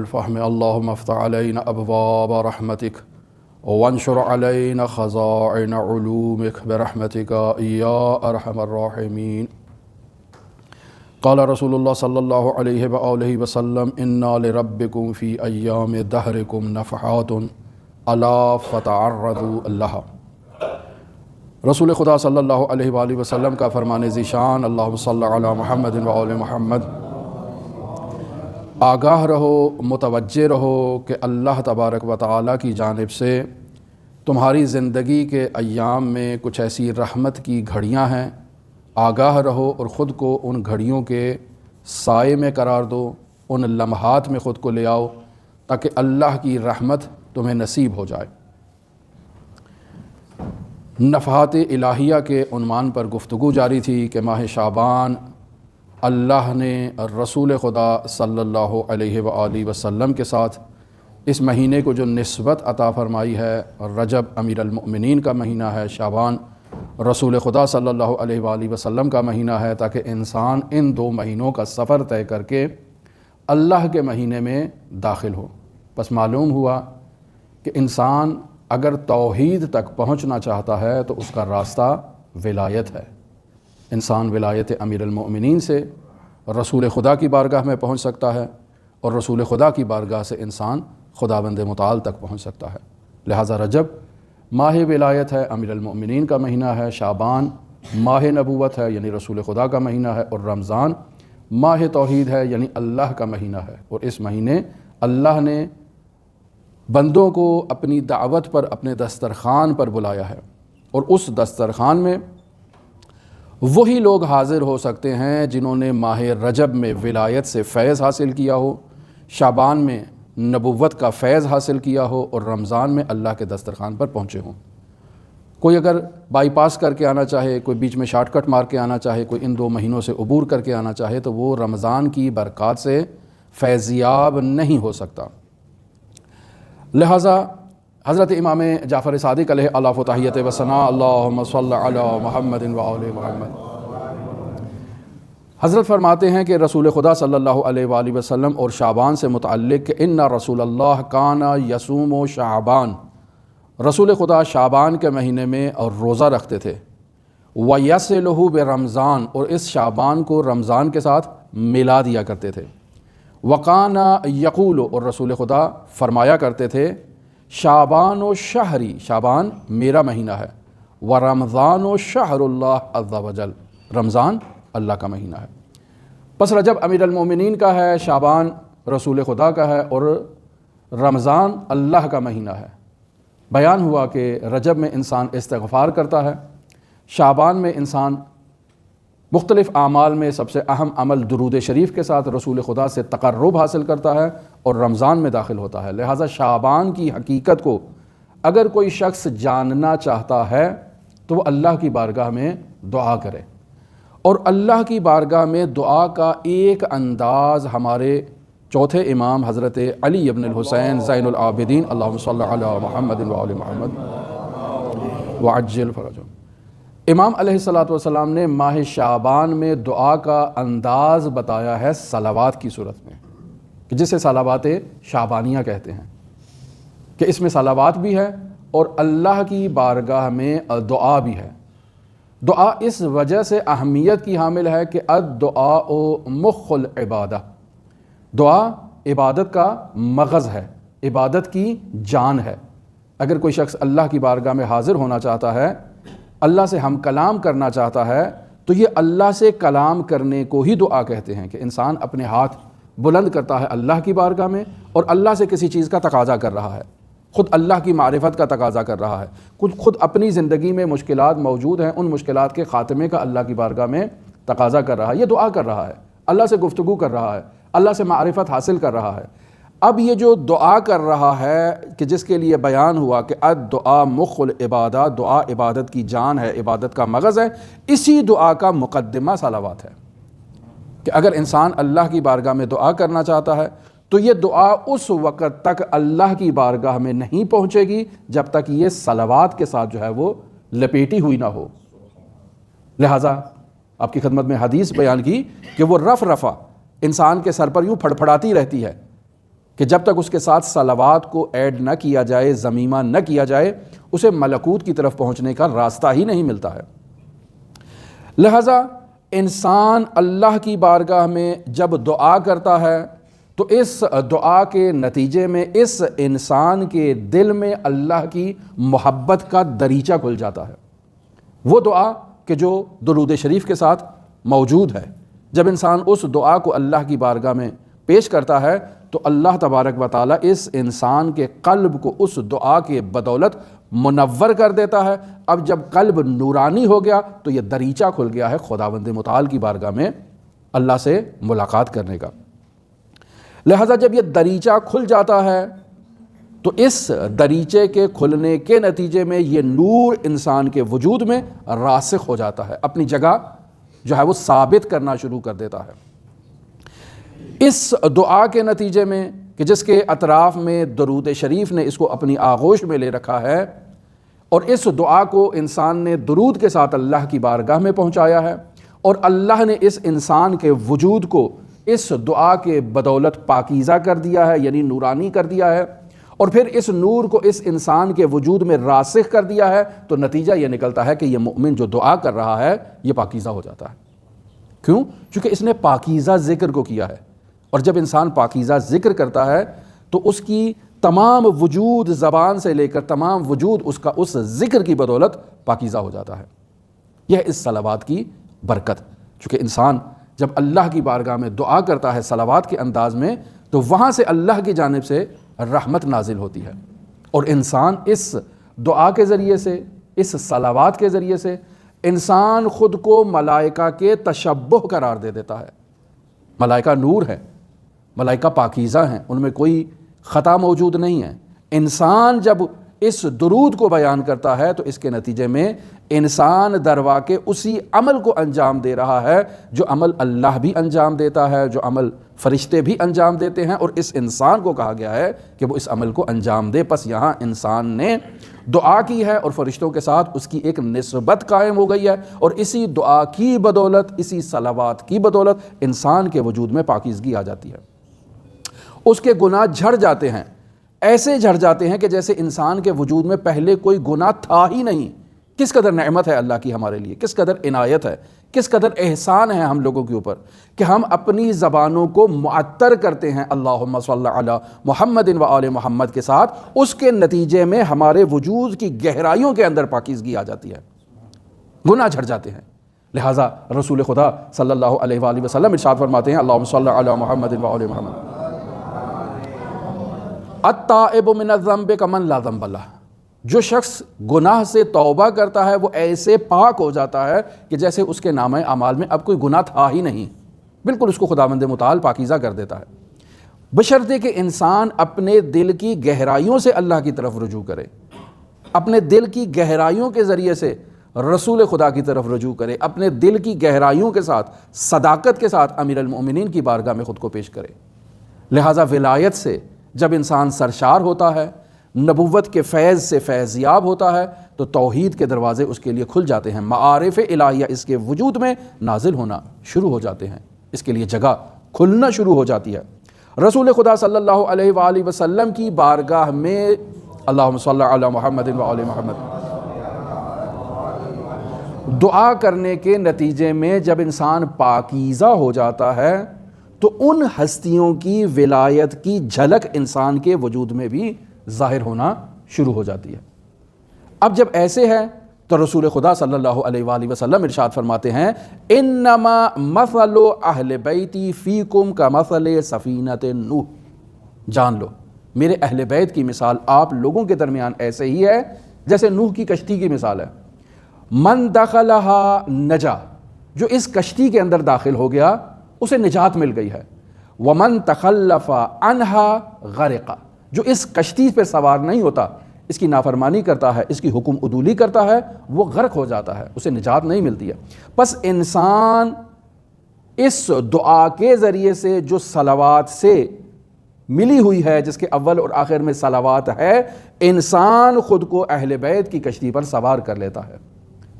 الفهم اللهم افتح علينا أبواب رحمتك وانشر علينا خزائن علومك برحمتك يا أرحم الراحمين. قال رسول الله صلى الله عليه وآله وسلم إن لربكم في أيام دهركم نفحات ألا فتعرضوا لها. رسول خدا صلی اللہ علیہ وآلہ وسلم کا فرمان ذیشان اللہم صلی علی محمد و آل محمد. آگاہ رہو، متوجہ رہو کہ اللہ تبارک و تعالیٰ کی جانب سے تمہاری زندگی کے ایام میں کچھ ایسی رحمت کی گھڑیاں ہیں. آگاہ رہو اور خود کو ان گھڑیوں کے سائے میں قرار دو، ان لمحات میں خود کو لے آؤ تاکہ اللہ کی رحمت تمہیں نصیب ہو جائے. نفحات الہیہ کے عنوان پر گفتگو جاری تھی کہ ماہ شعبان اللہ نے رسول خدا صلی اللہ علیہ وآلہ وسلم کے ساتھ اس مہینے کو جو نسبت عطا فرمائی ہے. رجب امیر المؤمنین کا مہینہ ہے، شعبان رسول خدا صلی اللہ علیہ وآلہ وسلم کا مہینہ ہے، تاکہ انسان ان دو مہینوں کا سفر طے کر کے اللہ کے مہینے میں داخل ہو. بس معلوم ہوا کہ انسان اگر توحید تک پہنچنا چاہتا ہے تو اس کا راستہ ولایت ہے. انسان ولایت امیر المؤمنین سے رسول خدا کی بارگاہ میں پہنچ سکتا ہے، اور رسول خدا کی بارگاہ سے انسان خداوند متعال تک پہنچ سکتا ہے. لہٰذا رجب ماہ ولایت ہے، امیر المؤمنین کا مہینہ ہے، شعبان ماہ نبوت ہے یعنی رسول خدا کا مہینہ ہے، اور رمضان ماہ توحید ہے یعنی اللہ کا مہینہ ہے. اور اس مہینے اللہ نے بندوں کو اپنی دعوت پر اپنے دسترخوان پر بلایا ہے، اور اس دسترخوان میں وہی لوگ حاضر ہو سکتے ہیں جنہوں نے ماہ رجب میں ولایت سے فیض حاصل کیا ہو، شعبان میں نبوت کا فیض حاصل کیا ہو، اور رمضان میں اللہ کے دسترخوان پر پہنچے ہوں. کوئی اگر بائی پاس کر کے آنا چاہے، کوئی بیچ میں شارٹ کٹ مار کے آنا چاہے، کوئی ان 2 مہینوں سے عبور کر کے آنا چاہے تو وہ رمضان کی برکات سے فیضیاب نہیں ہو سکتا. لہٰذا حضرت امام جعفر صادق علیہ الف و تحیت و ثناء اللہم صلی علی محمد و آل محمد. حضرت فرماتے ہیں کہ رسول خدا صلی اللہ علیہ وآلہ وسلم اور شعبان سے متعلق کہ ان رسول اللہ کان یصوم و شعبان، رسول خدا شعبان کے مہینے میں اور روزہ رکھتے تھے. وَيَصِلُهُ بِرَمضان، اور اس شعبان کو رمضان کے ساتھ ملا دیا کرتے تھے. وَقَانَ يَقُولُ، اور رسول خدا فرمایا کرتے تھے شعبان و شہری، شعبان میرا مہینہ ہے، وَرَمضان و شہر اللہ عز وجل، رمضان اللہ کا مہینہ ہے. پس رجب امیر المومنین کا ہے، شعبان رسول خدا کا ہے، اور رمضان اللہ کا مہینہ ہے. بیان ہوا کہ رجب میں انسان استغفار کرتا ہے، شعبان میں انسان مختلف اعمال میں سب سے اہم عمل درود شریف کے ساتھ رسول خدا سے تقرب حاصل کرتا ہے، اور رمضان میں داخل ہوتا ہے. لہٰذا شعبان کی حقیقت کو اگر کوئی شخص جاننا چاہتا ہے تو وہ اللہ کی بارگاہ میں دعا کرے. اور اللہ کی بارگاہ میں دعا کا ایک انداز ہمارے چوتھے امام حضرت علی ابن الحسین زین العابدین اللہم صلی علی محمد و آل محمد وعجل فرجہم، امام علیہ السلام نے ماہ شعبان میں دعا کا انداز بتایا ہے صلوات کی صورت میں، کہ جسے صلوات شعبانیہ کہتے ہیں، کہ اس میں صلوات بھی ہے اور اللہ کی بارگاہ میں دعا بھی ہے. دعا اس وجہ سے اہمیت کی حامل ہے کہ الدعاء مخ العبادہ، دعا عبادت کا مغز ہے، عبادت کی جان ہے. اگر کوئی شخص اللہ کی بارگاہ میں حاضر ہونا چاہتا ہے، اللہ سے ہم کلام کرنا چاہتا ہے، تو یہ اللہ سے کلام کرنے کو ہی دعا کہتے ہیں، کہ انسان اپنے ہاتھ بلند کرتا ہے اللہ کی بارگاہ میں اور اللہ سے کسی چیز کا تقاضا کر رہا ہے، خود اللہ کی معرفت کا تقاضا کر رہا ہے، خود اپنی زندگی میں مشکلات موجود ہیں، ان مشکلات کے خاتمے کا اللہ کی بارگاہ میں تقاضا کر رہا ہے، یہ دعا کر رہا ہے، اللہ سے گفتگو کر رہا ہے، اللہ سے معرفت حاصل کر رہا ہے. اب یہ جو دعا کر رہا ہے کہ جس کے لیے بیان ہوا کہ الدعاء مخ العبادہ، دعا عبادت کی جان ہے، عبادت کا مغز ہے، اسی دعا کا مقدمہ صلوات ہے. کہ اگر انسان اللہ کی بارگاہ میں دعا کرنا چاہتا ہے تو یہ دعا اس وقت تک اللہ کی بارگاہ میں نہیں پہنچے گی جب تک یہ صلوات کے ساتھ جو ہے وہ لپیٹی ہوئی نہ ہو. لہٰذا آپ کی خدمت میں حدیث بیان کی کہ وہ رفع انسان کے سر پر یوں پھڑپھڑاتی رہتی ہے کہ جب تک اس کے ساتھ صلوات کو ایڈ نہ کیا جائے، ضمیمہ نہ کیا جائے، اسے ملکوت کی طرف پہنچنے کا راستہ ہی نہیں ملتا ہے۔ لہذا انسان اللہ کی بارگاہ میں جب دعا کرتا ہے تو اس دعا کے نتیجے میں اس انسان کے دل میں اللہ کی محبت کا دریچہ کھل جاتا ہے، وہ دعا کہ جو درود شریف کے ساتھ موجود ہے۔ جب انسان اس دعا کو اللہ کی بارگاہ میں پیش کرتا ہے تو اللہ تبارک و تعالیٰ اس انسان کے قلب کو اس دعا کے بدولت منور کر دیتا ہے۔ اب جب قلب نورانی ہو گیا تو یہ دریچہ کھل گیا ہے خداوند متعال کی بارگاہ میں اللہ سے ملاقات کرنے کا۔ لہذا جب یہ دریچہ کھل جاتا ہے تو اس دریچے کے کھلنے کے نتیجے میں یہ نور انسان کے وجود میں راسخ ہو جاتا ہے، اپنی جگہ جو ہے وہ ثابت کرنا شروع کر دیتا ہے۔ اس دعا کے نتیجے میں کہ جس کے اطراف میں درود شریف نے اس کو اپنی آغوش میں لے رکھا ہے، اور اس دعا کو انسان نے درود کے ساتھ اللہ کی بارگاہ میں پہنچایا ہے، اور اللہ نے اس انسان کے وجود کو اس دعا کے بدولت پاکیزہ کر دیا ہے، یعنی نورانی کر دیا ہے، اور پھر اس نور کو اس انسان کے وجود میں راسخ کر دیا ہے، تو نتیجہ یہ نکلتا ہے کہ یہ مؤمن جو دعا کر رہا ہے یہ پاکیزہ ہو جاتا ہے۔ کیوں؟ چونکہ اس نے پاکیزہ ذکر کو کیا ہے، اور جب انسان پاکیزہ ذکر کرتا ہے تو اس کی تمام وجود زبان سے لے کر تمام وجود اس کا اس ذکر کی بدولت پاکیزہ ہو جاتا ہے۔ یہ اس صلوات کی برکت، چونکہ انسان جب اللہ کی بارگاہ میں دعا کرتا ہے صلوات کے انداز میں تو وہاں سے اللہ کی جانب سے رحمت نازل ہوتی ہے، اور انسان اس دعا کے ذریعے سے، اس صلوات کے ذریعے سے انسان خود کو ملائکہ کے تشبہ قرار دے دیتا ہے۔ ملائکہ نور ہے، ملائکہ پاکیزہ ہیں، ان میں کوئی خطا موجود نہیں ہے۔ انسان جب اس درود کو بیان کرتا ہے تو اس کے نتیجے میں انسان درواقع اسی عمل کو انجام دے رہا ہے جو عمل اللہ بھی انجام دیتا ہے، جو عمل فرشتے بھی انجام دیتے ہیں، اور اس انسان کو کہا گیا ہے کہ وہ اس عمل کو انجام دے۔ پس یہاں انسان نے دعا کی ہے اور فرشتوں کے ساتھ اس کی ایک نسبت قائم ہو گئی ہے، اور اسی دعا کی بدولت، اسی صلوات کی بدولت انسان کے وجود میں پاکیزگی آ جاتی ہے۔ اس کے گناہ جھڑ جاتے ہیں، ایسے جھڑ جاتے ہیں کہ جیسے انسان کے وجود میں پہلے کوئی گناہ تھا ہی نہیں۔ کس قدر نعمت ہے اللہ کی ہمارے لیے، کس قدر عنایت ہے، کس قدر احسان ہے ہم لوگوں کے اوپر کہ ہم اپنی زبانوں کو معطر کرتے ہیں اللہم صلی علی محمد و آل محمد کے ساتھ، اس کے نتیجے میں ہمارے وجود کی گہرائیوں کے اندر پاکیزگی آ جاتی ہے، گناہ جھڑ جاتے ہیں۔ لہٰذا رسول خدا صلی اللہ علیہ وآلہ وسلم ارشاد فرماتے ہیں اللہم صلی علی محمد و آل محمد التائب من الذنب کمن لا ذنب لہ، جو شخص گناہ سے توبہ کرتا ہے وہ ایسے پاک ہو جاتا ہے کہ جیسے اس کے نامہ اعمال میں اب کوئی گناہ تھا ہی نہیں، بالکل اس کو خداوند متعال پاکیزہ کر دیتا ہے، بشرطے کہ انسان اپنے دل کی گہرائیوں سے اللہ کی طرف رجوع کرے، اپنے دل کی گہرائیوں کے ذریعے سے رسول خدا کی طرف رجوع کرے، اپنے دل کی گہرائیوں کے ساتھ صداقت کے ساتھ امیر المؤمنین کی بارگاہ میں خود کو پیش کرے۔ لہٰذا ولایت سے جب انسان سرشار ہوتا ہے، نبوت کے فیض سے فیضیاب ہوتا ہے، تو توحید کے دروازے اس کے لیے کھل جاتے ہیں، معارف الہیہ اس کے وجود میں نازل ہونا شروع ہو جاتے ہیں، اس کے لیے جگہ کھلنا شروع ہو جاتی ہے۔ رسول خدا صلی اللہ علیہ وآلہ وسلم کی بارگاہ میں اللہم صلی علی محمد و آل محمد دعا کرنے کے نتیجے میں جب انسان پاکیزہ ہو جاتا ہے تو ان ہستیوں کی ولایت کی جھلک انسان کے وجود میں بھی ظاہر ہونا شروع ہو جاتی ہے۔ اب جب ایسے ہے تو رسول خدا صلی اللہ علیہ وآلہ وسلم ارشاد فرماتے ہیں انما مثل اہل بیتی فیکم کمثل سفینۃ نوح، جان لو میرے اہل بیت کی مثال آپ لوگوں کے درمیان ایسے ہی ہے جیسے نوح کی کشتی کی مثال ہے۔ من دخلها نجا، جو اس کشتی کے اندر داخل ہو گیا اسے نجات مل گئی ہے، ومن تخلف عنها غرق، جو اس کشتی پہ سوار نہیں ہوتا، اس کی نافرمانی کرتا ہے، اس کی حکم عدولی کرتا ہے، وہ غرق ہو جاتا ہے، اسے نجات نہیں ملتی ہے۔ پس انسان اس دعا کے ذریعے سے جو صلوات سے ملی ہوئی ہے، جس کے اول اور آخر میں صلوات ہے، انسان خود کو اہل بیت کی کشتی پر سوار کر لیتا ہے،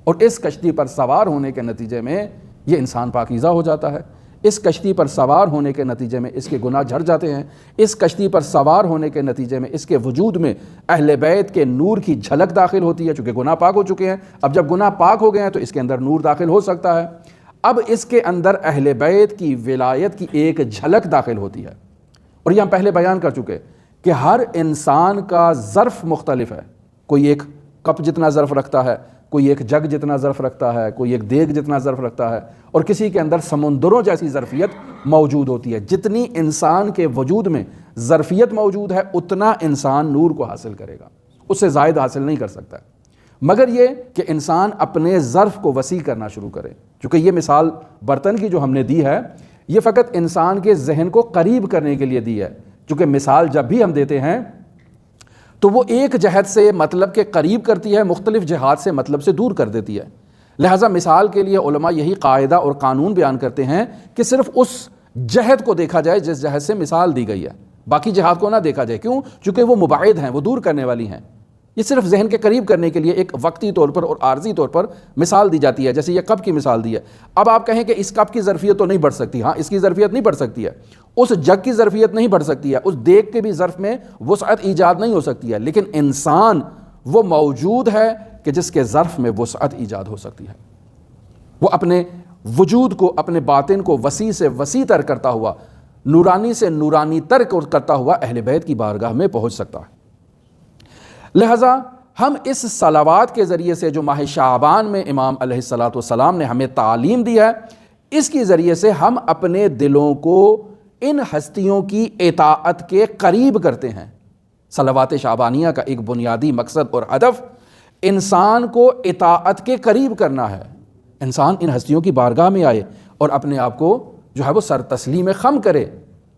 اور اس کشتی پر سوار ہونے کے نتیجے میں یہ انسان پاکیزہ ہو جاتا ہے، اس کشتی پر سوار ہونے کے نتیجے میں اس کے گناہ جھڑ جاتے ہیں، اس کشتی پر سوار ہونے کے نتیجے میں اس کے وجود میں اہل بیت کے نور کی جھلک داخل ہوتی ہے، چونکہ گناہ پاک ہو چکے ہیں۔ اب جب گناہ پاک ہو گئے ہیں تو اس کے اندر نور داخل ہو سکتا ہے۔ اب اس کے اندر اہل بیت کی ولایت کی ایک جھلک داخل ہوتی ہے۔ اور یہ ہم پہلے بیان کر چکے کہ ہر انسان کا ظرف مختلف ہے، کوئی ایک کپ جتنا ظرف رکھتا ہے، کوئی ایک جگ جتنا ظرف رکھتا ہے، کوئی ایک دیگ جتنا ظرف رکھتا ہے، اور کسی کے اندر سمندروں جیسی ظرفیت موجود ہوتی ہے۔ جتنی انسان کے وجود میں ظرفیت موجود ہے اتنا انسان نور کو حاصل کرے گا، اس سے زائد حاصل نہیں کر سکتا، مگر یہ کہ انسان اپنے ظرف کو وسیع کرنا شروع کرے۔ چونکہ یہ مثال برتن کی جو ہم نے دی ہے یہ فقط انسان کے ذہن کو قریب کرنے کے لیے دی ہے، چونکہ مثال جب بھی ہم دیتے ہیں تو وہ ایک جہت سے مطلب کے قریب کرتی ہے، مختلف جہات سے مطلب سے دور کر دیتی ہے۔ لہٰذا مثال کے لیے علماء یہی قاعدہ اور قانون بیان کرتے ہیں کہ صرف اس جہت کو دیکھا جائے جس جہت سے مثال دی گئی ہے، باقی جہات کو نہ دیکھا جائے۔ کیوں؟ چونکہ وہ مباعد ہیں، وہ دور کرنے والی ہیں۔ یہ صرف ذہن کے قریب کرنے کے لیے ایک وقتی طور پر اور عارضی طور پر مثال دی جاتی ہے، جیسے یہ کپ کی مثال دی ہے۔ اب آپ کہیں کہ اس کپ کی ظرفیت تو نہیں بڑھ سکتی، ہاں اس کی ظرفیت نہیں بڑھ سکتی ہے، اس جگ کی ظرفیت نہیں بڑھ سکتی ہے، اس دیگ کے بھی ظرف میں وسعت ایجاد نہیں ہو سکتی ہے، لیکن انسان وہ موجود ہے کہ جس کے ظرف میں وسعت ایجاد ہو سکتی ہے۔ وہ اپنے وجود کو، اپنے باطن کو وسیع سے وسیع تر کرتا ہوا، نورانی سے نورانی تر کرتا ہوا اہل بیت کی بارگاہ میں پہنچ سکتا ہے۔ لہٰذا ہم اس صلوات کے ذریعے سے جو ماہ شعبان میں امام علیہ الصلاۃ والسلام نے ہمیں تعلیم دی ہے، اس کے ذریعے سے ہم اپنے دلوں کو ان ہستیوں کی اطاعت کے قریب کرتے ہیں۔ صلوات شعبانیہ کا ایک بنیادی مقصد اور ہدف انسان کو اطاعت کے قریب کرنا ہے۔ انسان ان ہستیوں کی بارگاہ میں آئے اور اپنے آپ کو جو ہے وہ سر تسلیم خم کرے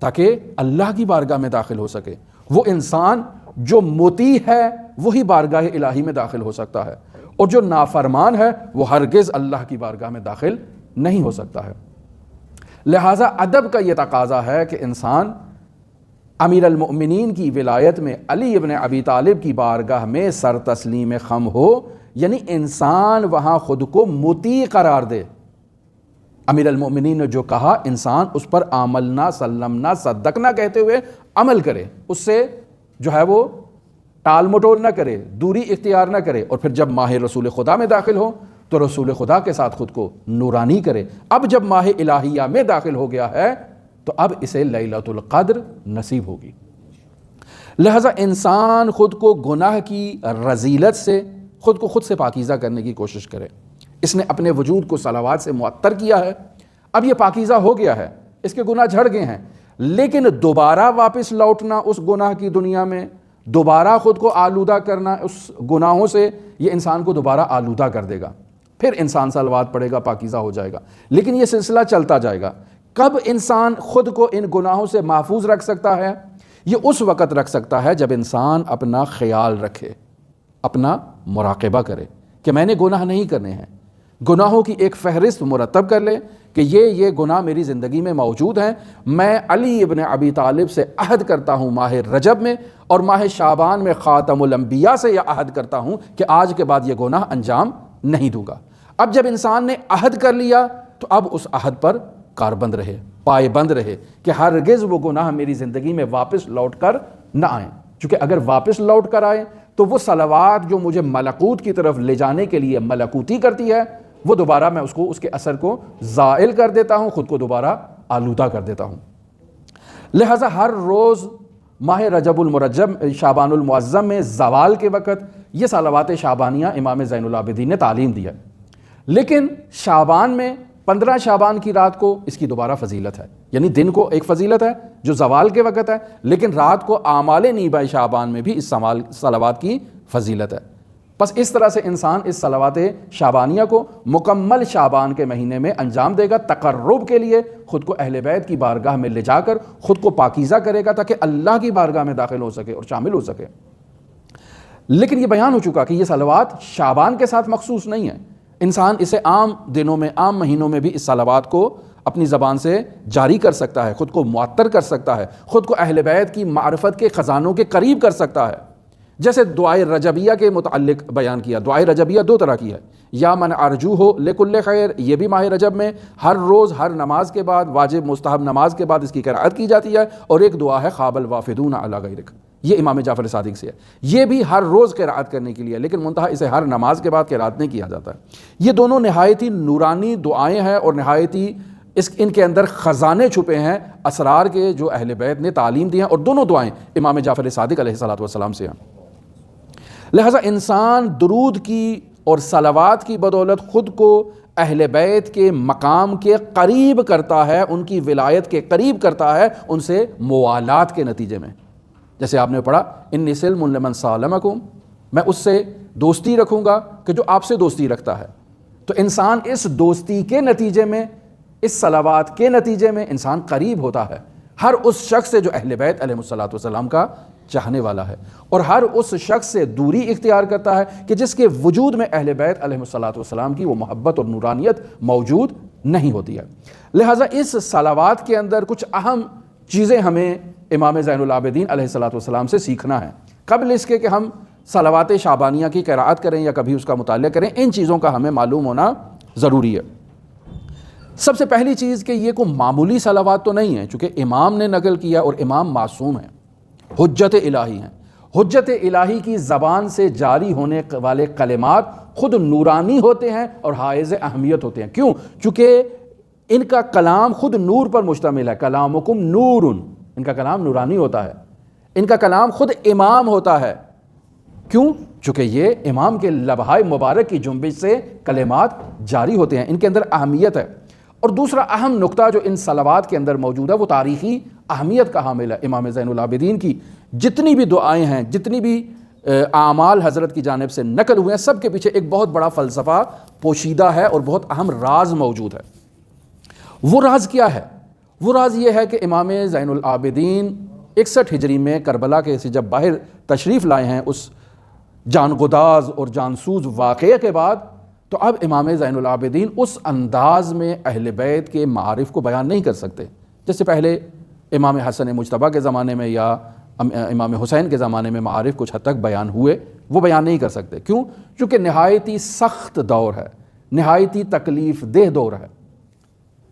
تاکہ اللہ کی بارگاہ میں داخل ہو سکے۔ وہ انسان جو مطیع ہے وہی بارگاہ الہی میں داخل ہو سکتا ہے، اور جو نافرمان ہے وہ ہرگز اللہ کی بارگاہ میں داخل نہیں ہو سکتا ہے۔ لہٰذا ادب کا یہ تقاضا ہے کہ انسان امیر المؤمنین کی ولایت میں علی ابن ابی طالب کی بارگاہ میں سر تسلیم خم ہو، یعنی انسان وہاں خود کو مطیع قرار دے۔ امیر المؤمنین نے جو کہا انسان اس پر آملنا سلمنا صدقنا کہتے ہوئے عمل کرے، اس سے جو ہے وہ ٹال مٹول نہ کرے، دوری اختیار نہ کرے، اور پھر جب ماہ رسول خدا میں داخل ہو تو رسول خدا کے ساتھ خود کو نورانی کرے۔ اب جب ماہ الہیہ میں داخل ہو گیا ہے تو اب اسے لیلۃ القدر نصیب ہوگی۔ لہذا انسان خود کو گناہ کی رذیلت سے خود کو خود سے پاکیزہ کرنے کی کوشش کرے۔ اس نے اپنے وجود کو صلوات سے معطر کیا ہے، اب یہ پاکیزہ ہو گیا ہے، اس کے گناہ جھڑ گئے ہیں، لیکن دوبارہ واپس لوٹنا اس گناہ کی دنیا میں، دوبارہ خود کو آلودہ کرنا اس گناہوں سے، یہ انسان کو دوبارہ آلودہ کر دے گا۔ پھر انسان صلوات پڑھے گا، پاکیزہ ہو جائے گا، لیکن یہ سلسلہ چلتا جائے گا۔ کب انسان خود کو ان گناہوں سے محفوظ رکھ سکتا ہے؟ یہ اس وقت رکھ سکتا ہے جب انسان اپنا خیال رکھے، اپنا مراقبہ کرے کہ میں نے گناہ نہیں کرنے ہیں، گناہوں کی ایک فہرست مرتب کر لے کہ یہ گناہ میری زندگی میں موجود ہیں۔ میں علی ابن ابی طالب سے عہد کرتا ہوں ماہ رجب میں اور ماہ شعبان میں خاتم الانبیاء سے یہ عہد کرتا ہوں کہ آج کے بعد یہ گناہ انجام نہیں دوں گا۔ اب جب انسان نے عہد کر لیا تو اب اس عہد پر کاربند رہے، پائے بند رہے کہ ہرگز وہ گناہ میری زندگی میں واپس لوٹ کر نہ آئیں، چونکہ اگر واپس لوٹ کر آئے تو وہ صلوات جو مجھے ملکوت کی طرف لے جانے کے لیے ملکوتی کرتی ہے، وہ دوبارہ میں اس کے اثر کو زائل کر دیتا ہوں، خود کو دوبارہ آلودہ کر دیتا ہوں۔ لہٰذا ہر روز ماہ رجب المرجب شعبان المعظم میں زوال کے وقت یہ صلوات شعبانیہ امام زین العابدین نے تعلیم دی ہے، لیکن شعبان میں 15 شعبان کی رات کو اس کی دوبارہ فضیلت ہے، یعنی دن کو ایک فضیلت ہے جو زوال کے وقت ہے، لیکن رات کو اعمال نیبہ شعبان میں بھی اس صلوات کی فضیلت ہے۔ بس اس طرح سے انسان اس صلوات شعبانیہ کو مکمل شعبان کے مہینے میں انجام دے گا، تقرب کے لیے خود کو اہل بیت کی بارگاہ میں لے جا کر خود کو پاکیزہ کرے گا تاکہ اللہ کی بارگاہ میں داخل ہو سکے اور شامل ہو سکے۔ لیکن یہ بیان ہو چکا کہ یہ صلوات شعبان کے ساتھ مخصوص نہیں ہے، انسان اسے عام دنوں میں، عام مہینوں میں بھی اس صلوات کو اپنی زبان سے جاری کر سکتا ہے، خود کو معطر کر سکتا ہے، خود کو اہل بیت کی معرفت کے خزانوں کے قریب کر سکتا ہے۔ جیسے دعائے رجبیہ کے متعلق بیان کیا، دعائے رجبیہ دو طرح کی ہے، یا من ارجو ہو لکل خیر، یہ بھی ماہ رجب میں ہر روز ہر نماز کے بعد، واجب مستحب نماز کے بعد اس کی قرأت کی جاتی ہے، اور ایک دعا ہے خواب الوافدون علی غیرک، یہ امام جعفر صادق سے ہے، یہ بھی ہر روز قرأت کرنے کے لیے، لیکن منتہا اسے ہر نماز کے بعد قرأت نہیں کیا جاتا ہے۔ یہ دونوں نہایت ہی نورانی دعائیں ہیں اور نہایت ہی ان کے اندر خزانے چھپے ہیں اسرار کے جو اہل بیت نے تعلیم دی ہیں، اور دونوں دعائیں امام جعفر صادق علیہ السلام سے ہیں۔ لہٰذا انسان درود کی اور صلوات کی بدولت خود کو اہل بیت کے مقام کے قریب کرتا ہے، ان کی ولایت کے قریب کرتا ہے، ان سے موالات کے نتیجے میں۔ جیسے آپ نے پڑھا انی سلم لمن سالمکم، میں اس سے دوستی رکھوں گا کہ جو آپ سے دوستی رکھتا ہے۔ تو انسان اس دوستی کے نتیجے میں، اس صلوات کے نتیجے میں انسان قریب ہوتا ہے ہر اس شخص سے جو اہل بیت علیہ السلام کا چاہنے والا ہے، اور ہر اس شخص سے دوری اختیار کرتا ہے کہ جس کے وجود میں اہل بیت علیہ السلام کی وہ محبت اور نورانیت موجود نہیں ہوتی ہے۔ لہٰذا اس صلوات کے اندر کچھ اہم چیزیں ہمیں امام زین العابدین علیہ السلام سے سیکھنا ہے۔ قبل اس کے کہ ہم صلوات شعبانیہ کی قرأت کریں یا کبھی اس کا مطالعہ کریں، ان چیزوں کا ہمیں معلوم ہونا ضروری ہے۔ سب سے پہلی چیز کہ یہ کوئی معمولی صلوات تو نہیں ہے، چونکہ امام نے نقل کیا اور امام معصوم ہیں، حجت الہی ہیں۔ حجت الہی کی زبان سے جاری ہونے والے کلمات خود نورانی ہوتے ہیں اور حائز اہمیت ہوتے ہیں۔ کیوں؟ چونکہ ان کا کلام خود نور پر مشتمل ہے، کلامکم نور، ان کا کلام نورانی ہوتا ہے، ان کا کلام خود امام ہوتا ہے۔ کیوں؟ چونکہ یہ امام کے لبہائے مبارک کی جنبش سے کلمات جاری ہوتے ہیں، ان کے اندر اہمیت ہے۔ اور دوسرا اہم نقطہ جو ان صلوات کے اندر موجود ہے وہ تاریخی اہمیت کا حامل ہے۔ امام زین العابدین کی جتنی بھی دعائیں ہیں، جتنی بھی اعمال حضرت کی جانب سے نقل ہوئے ہیں، سب کے پیچھے ایک بہت بڑا فلسفہ پوشیدہ ہے اور بہت اہم راز موجود ہے۔ وہ راز کیا ہے؟ وہ راز یہ ہے کہ امام زین العابدین 61 ہجری میں کربلا کے سے جب باہر تشریف لائے ہیں اس جانگداز اور جانسوز واقعے کے بعد، تو اب امام زین العابدین اس انداز میں اہل بیت کے معارف کو بیان نہیں کر سکتے جیسے پہلے امام حسن مجتبیٰ کے زمانے میں یا امام حسین کے زمانے میں معارف کچھ حد تک بیان ہوئے، وہ بیان نہیں کر سکتے۔ کیوں؟ چونکہ نہایتی سخت دور ہے، نہایتی تکلیف دہ دور ہے۔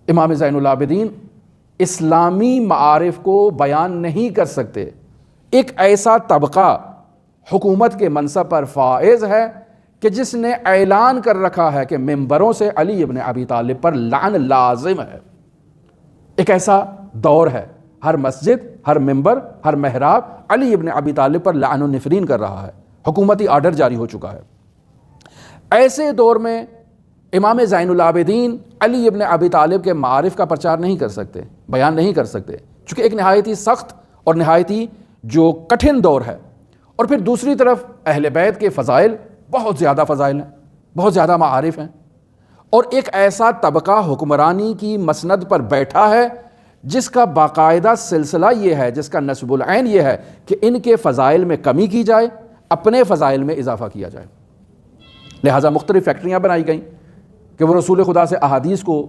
امام زین العابدین اسلامی معارف کو بیان نہیں کر سکتے۔ ایک ایسا طبقہ حکومت کے منصب پر فائز ہے کہ جس نے اعلان کر رکھا ہے کہ ممبروں سے علی ابن ابی طالب پر لعن لازم ہے۔ ایک ایسا دور ہے، ہر مسجد، ہر ممبر، ہر محراب علی ابن ابی طالب پر لعن و نفرین کر رہا ہے، حکومتی آرڈر جاری ہو چکا ہے۔ ایسے دور میں امام زین العابدین علی ابن ابی طالب کے معارف کا پرچار نہیں کر سکتے، بیان نہیں کر سکتے، چونکہ ایک نہایتی سخت اور نہایتی جو کٹھن دور ہے۔ اور پھر دوسری طرف اہل بیت کے فضائل بہت زیادہ فضائل ہیں، بہت زیادہ معارف ہیں، اور ایک ایسا طبقہ حکمرانی کی مسند پر بیٹھا ہے جس کا باقاعدہ سلسلہ یہ ہے، جس کا نسب العین یہ ہے کہ ان کے فضائل میں کمی کی جائے، اپنے فضائل میں اضافہ کیا جائے۔ لہٰذا مختلف فیکٹریاں بنائی گئیں کہ وہ رسول خدا سے احادیث کو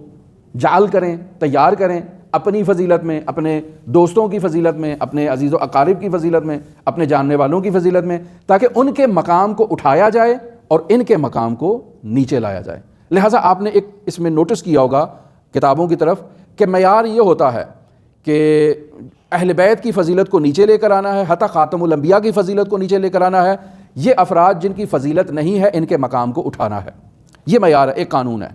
جعل کریں، تیار کریں، اپنی فضیلت میں، اپنے دوستوں کی فضیلت میں، اپنے عزیز و اقارب کی فضیلت میں، اپنے جاننے والوں کی فضیلت میں، تاکہ ان کے مقام کو اٹھایا جائے اور ان کے مقام کو نیچے لایا جائے۔ لہٰذا آپ نے ایک اس میں نوٹس کیا ہوگا کتابوں کی طرف کہ معیار یہ ہوتا ہے کہ اہل بیت کی فضیلت کو نیچے لے کر آنا ہے، حتی خاتم الانبیاء کی فضیلت کو نیچے لے کر آنا ہے، یہ افراد جن کی فضیلت نہیں ہے ان کے مقام کو اٹھانا ہے، یہ معیار ہے، ایک قانون ہے۔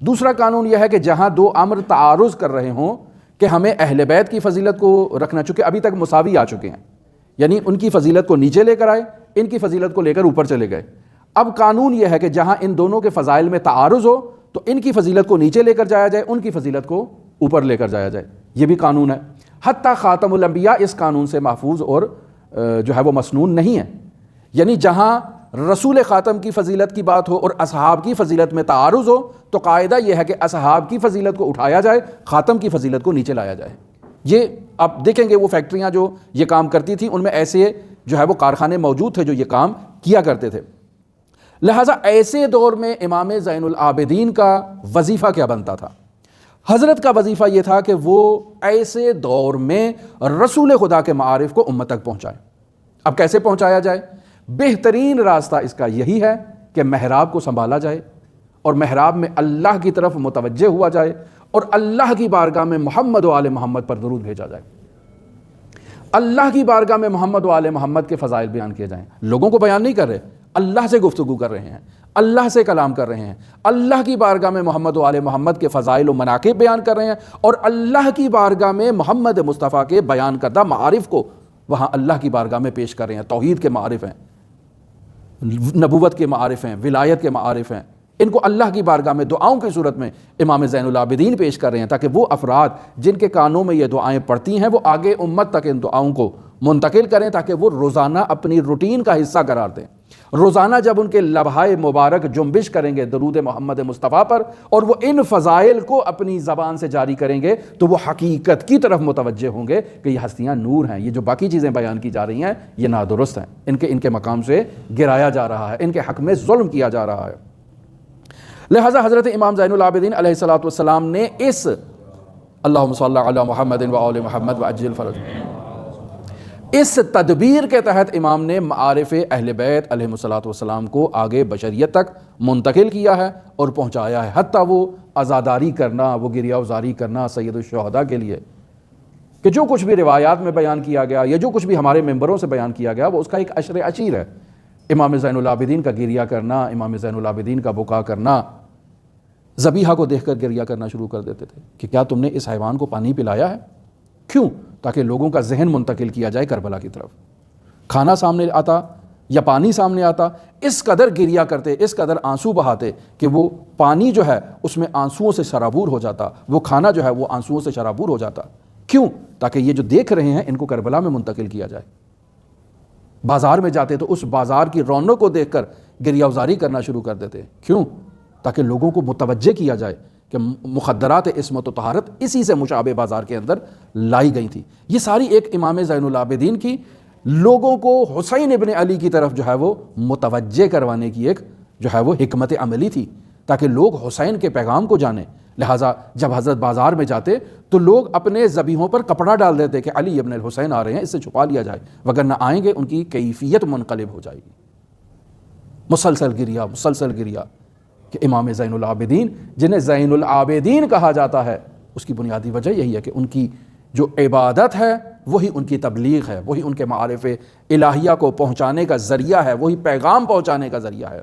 دوسرا قانون یہ ہے کہ جہاں دو امر تعارض کر رہے ہوں کہ ہمیں اہل بیت کی فضیلت کو رکھنا، چونکہ ابھی تک مساوی آ چکے ہیں، یعنی ان کی فضیلت کو نیچے لے کر آئے، ان کی فضیلت کو لے کر اوپر چلے گئے۔ اب قانون یہ ہے کہ جہاں ان دونوں کے فضائل میں تعارض ہو تو ان کی فضیلت کو نیچے لے کر جایا جائے، ان کی فضیلت کو اوپر لے کر جایا جائے، یہ بھی قانون ہے۔ حتیٰ خاتم الانبیاء اس قانون سے محفوظ اور جو ہے وہ مسنون نہیں ہے، یعنی جہاں رسول خاتم کی فضیلت کی بات ہو اور اصحاب کی فضیلت میں تعارض ہو تو قاعدہ یہ ہے کہ اصحاب کی فضیلت کو اٹھایا جائے، خاتم کی فضیلت کو نیچے لایا جائے۔ یہ آپ دیکھیں گے وہ فیکٹریاں جو یہ کام کرتی تھیں ان میں ایسے جو ہے وہ کارخانے موجود تھے جو یہ کام کیا کرتے تھے۔ لہٰذا ایسے دور میں امام زین العابدین کا وظیفہ کیا بنتا تھا؟ حضرت کا وظیفہ یہ تھا کہ وہ ایسے دور میں رسول خدا کے معارف کو امت تک پہنچائے۔ اب کیسے پہنچایا جائے؟ بہترین راستہ اس کا یہی ہے کہ محراب کو سنبھالا جائے اور محراب میں اللہ کی طرف متوجہ ہوا جائے اور اللہ کی بارگاہ میں محمد و آل محمد پر درود بھیجا جائے، اللہ کی بارگاہ میں محمد و آل محمد کے فضائل بیان کیے جائیں۔ لوگوں کو بیان نہیں کر رہے، اللہ سے گفتگو کر رہے ہیں، اللہ سے کلام کر رہے ہیں، اللہ کی بارگاہ میں محمد و آل محمد کے فضائل و مناقب بیان کر رہے ہیں، اور اللہ کی بارگاہ میں محمد مصطفیٰ کے بیان کردہ معارف کو وہاں اللہ کی بارگاہ میں پیش کر رہے ہیں۔ توحید کے معارف ہیں، نبوت کے معارف ہیں، ولایت کے معارف ہیں، ان کو اللہ کی بارگاہ میں دعاؤں کی صورت میں امام زین العابدین پیش کر رہے ہیں، تاکہ وہ افراد جن کے کانوں میں یہ دعائیں پڑتی ہیں وہ آگے امت تک ان دعاؤں کو منتقل کریں، تاکہ وہ روزانہ اپنی روٹین کا حصہ قرار دیں۔ روزانہ جب ان کے لبھائے مبارک جنبش کریں گے درود محمد مصطفیٰ پر، اور وہ ان فضائل کو اپنی زبان سے جاری کریں گے، تو وہ حقیقت کی طرف متوجہ ہوں گے کہ یہ ہستیاں نور ہیں، یہ جو باقی چیزیں بیان کی جا رہی ہیں یہ نادرست ہیں، ان کے مقام سے گرایا جا رہا ہے، ان کے حق میں ظلم کیا جا رہا ہے۔ لہٰذا حضرت امام زین العابدین علیہ الصلوۃ والسلام نے اس اللہم صلی علی محمد و آل محمد وعجل فرج اس تدبیر کے تحت امام نے معارف اہل بیت علیہ الصلوۃ والسلام کو آگے بشریت تک منتقل کیا ہے اور پہنچایا ہے، حتیٰ وہ عزاداری کرنا، وہ گریہ وزاری کرنا سید الشہداء کے لیے کہ جو کچھ بھی روایات میں بیان کیا گیا یا جو کچھ بھی ہمارے ممبروں سے بیان کیا گیا وہ اس کا ایک عشر عشیر ہے۔ امام زین العابدین کا گریہ کرنا، امام زین العابدین کا بکا کرنا، ذبیحہ کو دیکھ کر گریہ کرنا شروع کر دیتے تھے کہ کیا تم نے اس حیوان کو پانی پلایا ہے؟ کیوں؟ تاکہ لوگوں کا ذہن منتقل کیا جائے کربلا کی طرف۔ کھانا سامنے آتا یا پانی سامنے آتا، اس قدر گریہ کرتے، اس قدر آنسو بہاتے کہ وہ پانی جو ہے اس میں آنسوؤں سے شرابور ہو جاتا، وہ کھانا جو ہے وہ آنسوؤں سے شرابور ہو جاتا۔ کیوں؟ تاکہ یہ جو دیکھ رہے ہیں ان کو کربلا میں منتقل کیا جائے۔ بازار میں جاتے تو اس بازار کی رونق کو دیکھ کر گریہ وزاری کرنا شروع کر دیتے۔ کیوں؟ تاکہ لوگوں کو متوجہ کیا جائے کہ مخدرات عصمت و طہارت اسی سے مشابہ بازار کے اندر لائی گئی تھی۔ یہ ساری ایک امام زین العابدین کی لوگوں کو حسین ابن علی کی طرف جو ہے وہ متوجہ کروانے کی ایک جو ہے وہ حکمت عملی تھی، تاکہ لوگ حسین کے پیغام کو جانیں۔ لہٰذا جب حضرت بازار میں جاتے تو لوگ اپنے ذبیحوں پر کپڑا ڈال دیتے کہ علی ابن الحسین آ رہے ہیں، اس سے چھپا لیا جائے، وگرنہ آئیں گے ان کی کیفیت منقلب ہو جائے گی۔ مسلسل گریہ کہ امام زین العابدین جنہیں زین العابدین کہا جاتا ہے، اس کی بنیادی وجہ یہی ہے کہ ان کی جو عبادت ہے وہی ان کی تبلیغ ہے، وہی ان کے معارف الہیہ کو پہنچانے کا ذریعہ ہے، وہی پیغام پہنچانے کا ذریعہ ہے۔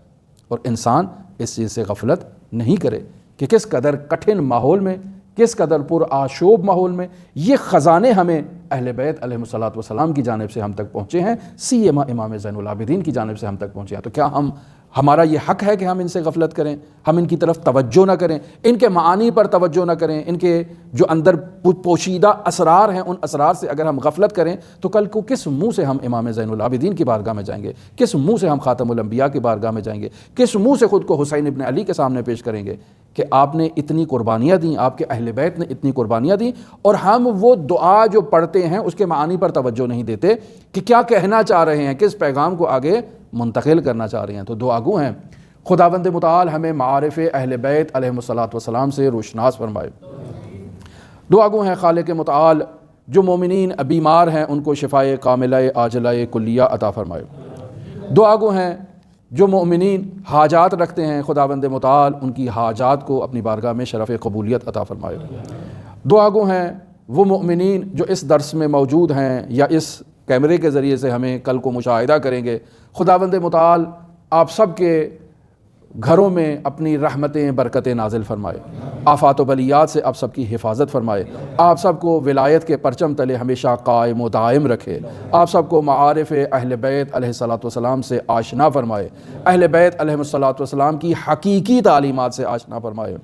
اور انسان اس چیز سے غفلت نہیں کرے کہ کس قدر کٹھن ماحول میں، کس قدر پر آشوب ماحول میں یہ خزانے ہمیں اہل بیت علیہ الصلوۃ والسلام کی جانب سے ہم تک پہنچے ہیں، سیما امام زین العابدین کی جانب سے ہم تک پہنچے ہیں۔ تو کیا ہمارا یہ حق ہے کہ ہم ان سے غفلت کریں، ہم ان کی طرف توجہ نہ کریں، ان کے معانی پر توجہ نہ کریں، ان کے جو اندر پوشیدہ اسرار ہیں ان اسرار سے اگر ہم غفلت کریں تو کل کو کس منہ سے ہم امام زین العابدین کی بارگاہ میں جائیں گے، کس منہ سے ہم خاتم الانبیاء کی بارگاہ میں جائیں گے، کس منہ سے خود کو حسین ابن علی کے سامنے پیش کریں گے کہ آپ نے اتنی قربانیاں دیں، آپ کے اہل بیت نے اتنی قربانیاں دیں، اور ہم وہ دعا جو پڑھتے ہیں اس کے معانی پر توجہ نہیں دیتے کہ کیا کہنا چاہ رہے ہیں، کس پیغام کو آگے منتقل کرنا چاہ رہے ہیں۔ تو دعا گو ہیں خداوند متعال ہمیں معارف اہل بیت علیہ الصلوۃ والسلام سے روشناس فرمائے۔ دعا گو ہیں خالق متعال جو مومنین بیمار ہیں ان کو شفائے کاملہ عاجلہ کلیہ عطا فرمائے۔ دعا گو ہیں جو مومنین حاجات رکھتے ہیں خداوند متعال ان کی حاجات کو اپنی بارگاہ میں شرف قبولیت عطا فرمائے۔ دعا گو ہیں وہ مومنین جو اس درس میں موجود ہیں یا اس کیمرے کے ذریعے سے ہمیں کل کو مشاہدہ کریں گے، خداوند متعال آپ سب کے گھروں میں اپنی رحمتیں برکتیں نازل فرمائے، آفات و بلیات سے آپ سب کی حفاظت فرمائے، آپ سب کو ولایت کے پرچم تلے ہمیشہ قائم و دائم رکھے، آپ سب کو معارف اہل بیت علیہ الصلوۃ والسلام سے آشنا فرمائے، اہل بیت علیہ الصلوۃ والسلام کی حقیقی تعلیمات سے آشنا فرمائے۔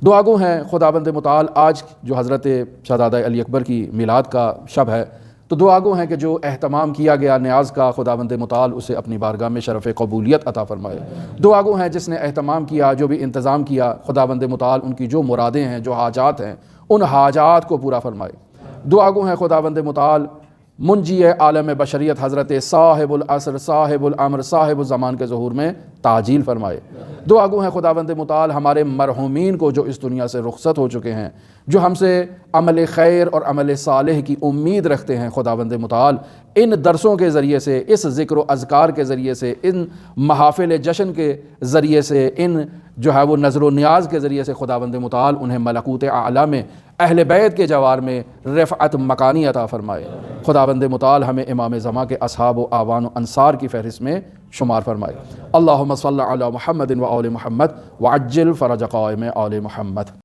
دعا گو ہیں خداوند متعال آج جو حضرت شہزادہ علی اکبر کی میلاد کا شب ہے، تو دعا گو ہیں کہ جو اہتمام کیا گیا نیاز کا خداوند متعال اسے اپنی بارگاہ میں شرف قبولیت عطا فرمائے۔ دعا گو ہیں جس نے اہتمام کیا، جو بھی انتظام کیا، خداوند متعال ان کی جو مرادیں ہیں، جو حاجات ہیں، ان حاجات کو پورا فرمائے۔ دعا گو ہیں خداوند متعال منجی عالم بشریت حضرت صاحب العصر صاحب الامر صاحب الزمان کے ظہور میں تعجیل فرمائے۔ دعا گو ہیں خداوند متعال ہمارے مرحومین کو جو اس دنیا سے رخصت ہو چکے ہیں، جو ہم سے عمل خیر اور عمل صالح کی امید رکھتے ہیں، خداوند متعال ان درسوں کے ذریعے سے، اس ذکر و اذکار کے ذریعے سے، ان محافل جشن کے ذریعے سے، ان جو ہے وہ نظر و نیاز کے ذریعے سے خداوند متعال انہیں ملکوت اعلیٰ میں اہل بیت کے جوار میں رفعت مکانی عطا فرمائے۔ خداوند متعال ہمیں امام زمان کے اصحاب و اعوان و انصار کی فہرست میں شمار فرمائے۔ اللہم صلی علی محمد و آل محمد وعجل فرج قائم آل محمد۔